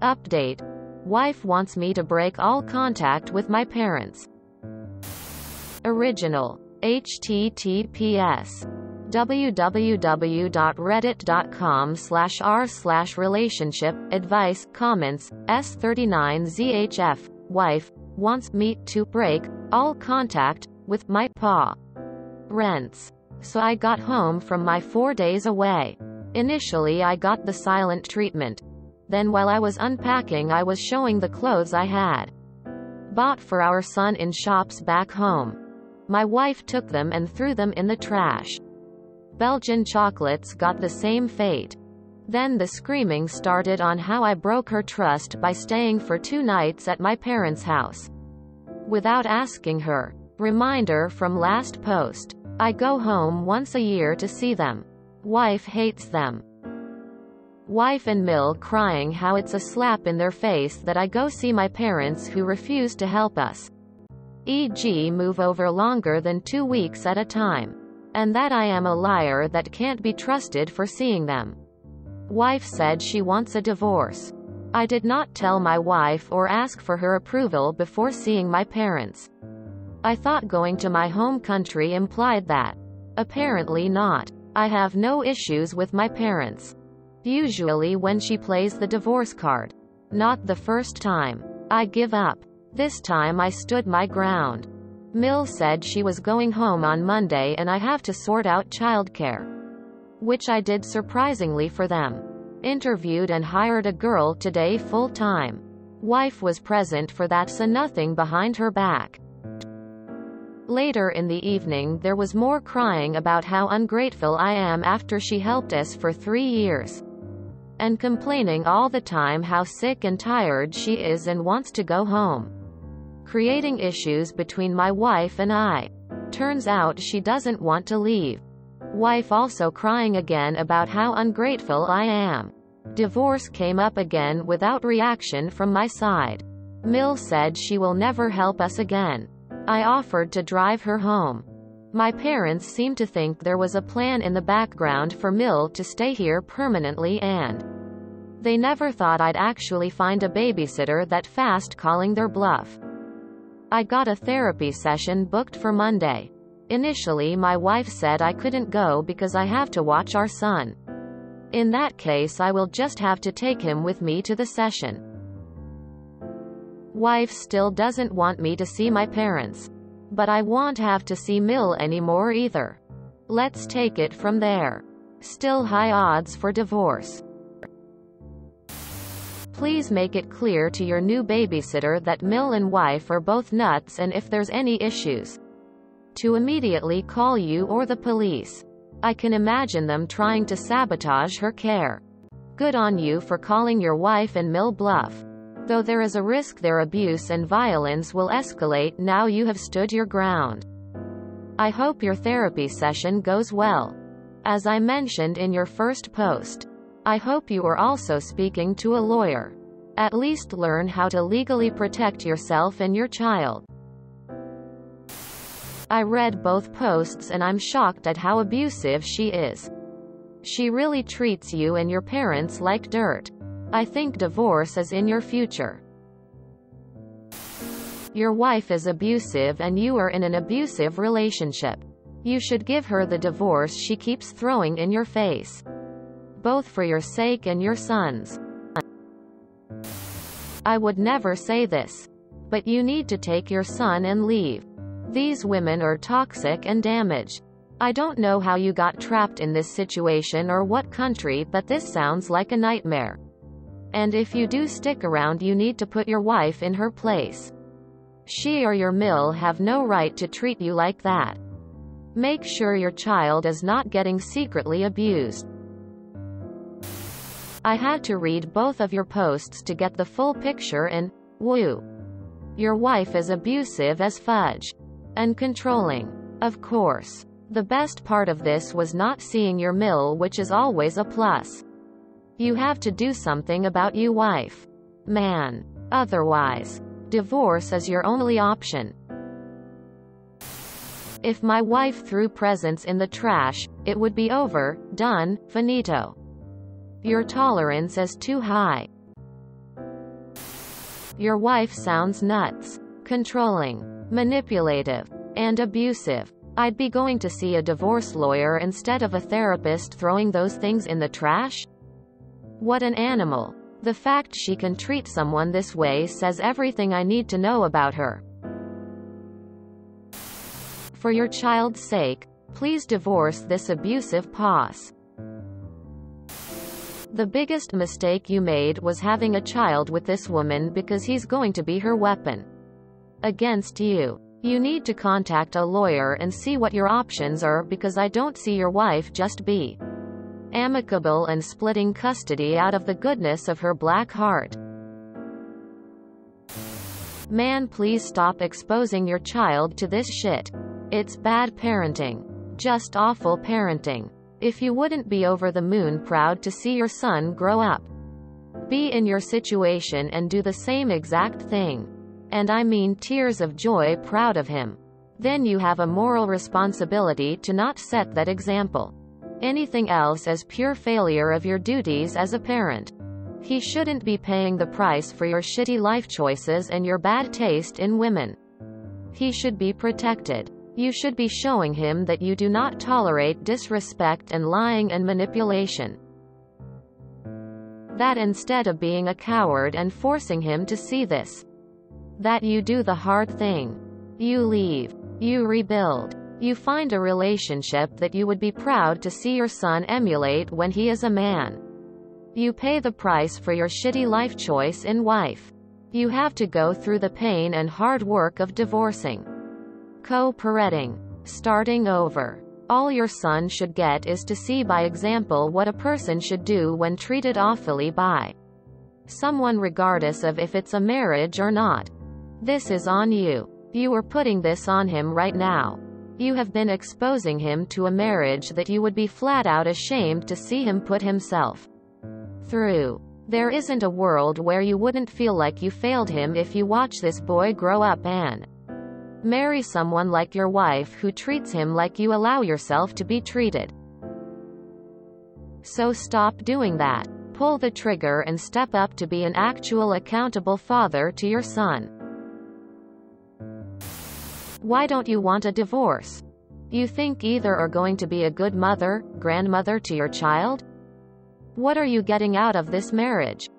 Update. Wife wants me to break all contact with my parents. Original. https www.reddit.com/r/relationship advice comments s39zhf wife wants me to break all contact with my parents. So I got home from my 4 days away. Initially I got the silent treatment. Then while I was unpacking I was showing the clothes I had bought for our son in shops back home. My wife took them and threw them in the trash. Belgian chocolates got the same fate. Then the screaming started on how I broke her trust by staying for 2 nights at my parents' house without asking her. Reminder from last post. I go home once a year to see them. Wife hates them. Wife and Mill crying how it's a slap in their face that I go see my parents who refuse to help us, e.g. move over longer than 2 weeks at a time, and that I am a liar that can't be trusted for seeing them. Wife said she wants a divorce. I did not tell my wife or ask for her approval before seeing my parents. I thought going to my home country implied that. Apparently not. I have no issues with my parents. Usually when she plays the divorce card. Not the first time. I give up. This time I stood my ground. Mill said she was going home on Monday and I have to sort out childcare, which I did surprisingly for them. Interviewed and hired a girl today full-time. Wife was present for that, so nothing behind her back. Later in the evening there was more crying about how ungrateful I am after she helped us for 3 years. And complaining all the time how sick and tired she is and wants to go home. Creating issues between my wife and I. Turns out she doesn't want to leave. Wife also crying again about how ungrateful I am. Divorce came up again without reaction from my side. Mill said she will never help us again. I offered to drive her home. My parents seem to think there was a plan in the background for Mill to stay here permanently, and they never thought I'd actually find a babysitter that fast, calling their bluff. I got a therapy session booked for Monday. Initially my wife said I couldn't go because I have to watch our son. In that case I will just have to take him with me to the session. Wife still doesn't want me to see my parents. But I won't have to see Mill anymore either. Let's take it from there. Still high odds for divorce. Please make it clear to your new babysitter that Mill and wife are both nuts, and if there's any issues, to immediately call you or the police. I can imagine them trying to sabotage her care. Good on you for calling your wife and Mill bluff. Though there is a risk their abuse and violence will escalate now you have stood your ground. I hope your therapy session goes well. As I mentioned in your first post, I hope you are also speaking to a lawyer. At least learn how to legally protect yourself and your child. I read both posts and I'm shocked at how abusive she is. She really treats you and your parents like dirt. I think divorce is in your future. Your wife is abusive and you are in an abusive relationship. You should give her the divorce she keeps throwing in your face. Both for your sake and your son's. I would never say this, but you need to take your son and leave. These women are toxic and damaged. I don't know how you got trapped in this situation or what country, but this sounds like a nightmare. And if you do stick around you need to put your wife in her place. She or your Mill have no right to treat you like that. Make sure your child is not getting secretly abused. I had to read both of your posts to get the full picture and, woo. Your wife is abusive as fudge. And controlling. Of course. The best part of this was not seeing your Mill, which is always a plus. You have to do something about you wife. Man. Otherwise, divorce is your only option. If my wife threw presents in the trash, it would be over, done, finito. Your tolerance is too high. Your wife sounds nuts, controlling, manipulative, and abusive. I'd be going to see a divorce lawyer instead of a therapist throwing those things in the trash? What an animal. The fact she can treat someone this way says everything I need to know about her. For your child's sake, please divorce this abusive boss. The biggest mistake you made was having a child with this woman because he's going to be her weapon against you. You need to contact a lawyer and see what your options are, because I don't see your wife just be amicable and splitting custody out of the goodness of her black heart. Man, please stop exposing your child to this shit. It's bad parenting. Just awful parenting. If you wouldn't be over the moon proud to see your son grow up, be in your situation and do the same exact thing. And I mean tears of joy proud of him. Then you have a moral responsibility to not set that example. Anything else is pure failure of your duties as a parent. He shouldn't be paying the price for your shitty life choices and your bad taste in women. He should be protected. You should be showing him that you do not tolerate disrespect and lying and manipulation. That instead of being a coward and forcing him to see this, that you do the hard thing. You leave. You rebuild. You find a relationship that you would be proud to see your son emulate when he is a man. You pay the price for your shitty life choice in wife. You have to go through the pain and hard work of divorcing, co-parenting, starting over. All your son should get is to see by example what a person should do when treated awfully by someone, regardless of if it's a marriage or not. This is on you. You are putting this on him right now. You have been exposing him to a marriage that you would be flat out ashamed to see him put himself through. There isn't a world where you wouldn't feel like you failed him if you watch this boy grow up and marry someone like your wife who treats him like you allow yourself to be treated. So stop doing that. Pull the trigger and step up to be an actual accountable father to your son. Why don't you want a divorce? You think either are going to be a good mother, grandmother to your child? What are you getting out of this marriage?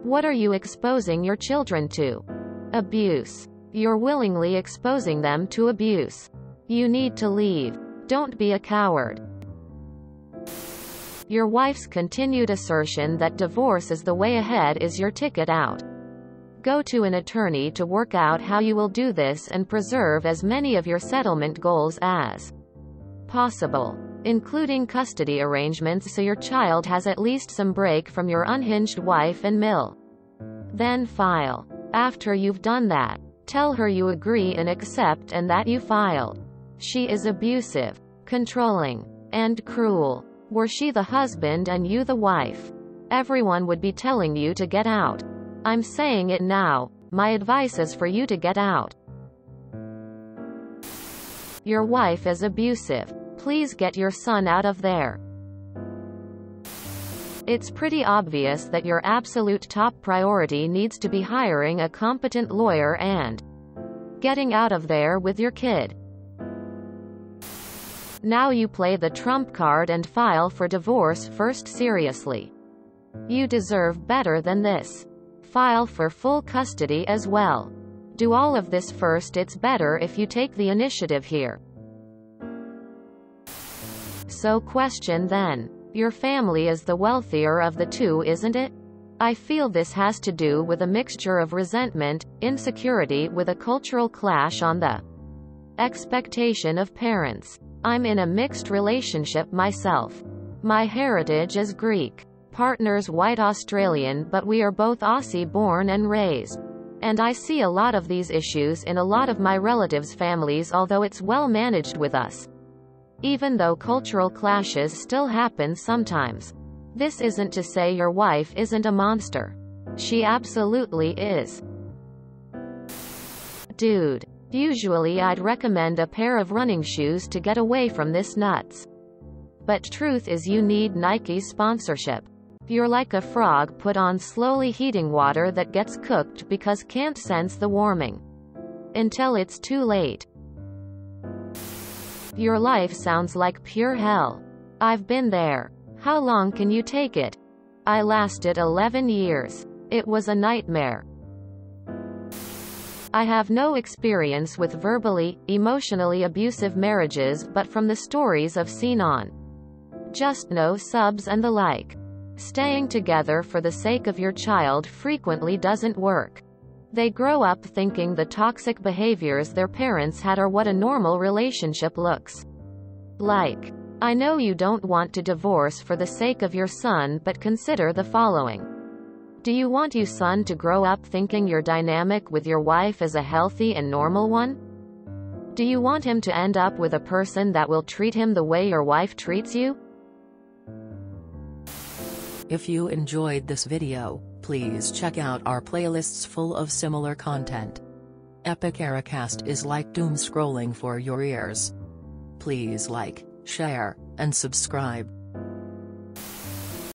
What are you exposing your children to? Abuse. You're willingly exposing them to abuse. You need to leave. Don't be a coward. Your wife's continued assertion that divorce is the way ahead is your ticket out. Go to an attorney to work out how you will do this and preserve as many of your settlement goals as possible, including custody arrangements so your child has at least some break from your unhinged wife and mill. Then file. After you've done that, tell her you agree and accept and that you filed. She is abusive, controlling, and cruel. Were she the husband and you the wife, everyone would be telling you to get out. I'm saying it now. My advice is for you to get out. Your wife is abusive. Please get your son out of there. It's pretty obvious that your absolute top priority needs to be hiring a competent lawyer and getting out of there with your kid. Now you play the trump card and file for divorce first. Seriously. You deserve better than this. File for full custody as well. Do all of this first. It's better if you take the initiative here. So question then. Your family is the wealthier of the two, isn't it? I feel this has to do with a mixture of resentment, insecurity with a cultural clash on the expectation of parents. I'm in a mixed relationship myself. My heritage is Greek. Partner's white Australian, but we are both Aussie born and raised. And I see a lot of these issues in a lot of my relatives' families, although it's well managed with us. Even though cultural clashes still happen sometimes. This isn't to say your wife isn't a monster. She absolutely is. Dude. Usually I'd recommend a pair of running shoes to get away from this nuts. But truth is you need Nike's sponsorship. You're like a frog put on slowly heating water that gets cooked because can't sense the warming. Until it's too late. Your life sounds like pure hell. I've been there. How long can you take it? I lasted 11 years. It was a nightmare. I have no experience with verbally, emotionally abusive marriages but from the stories I've seen on Just No Subs and the like. Staying together for the sake of your child frequently doesn't work. They grow up thinking the toxic behaviors their parents had are what a normal relationship looks like. I know you don't want to divorce for the sake of your son, but consider the following. Do you want your son to grow up thinking your dynamic with your wife is a healthy and normal one? Do you want him to end up with a person that will treat him the way your wife treats you? If you enjoyed this video, please check out our playlists full of similar content. Epic Ericast is like doom scrolling for your ears. Please like, share, and subscribe.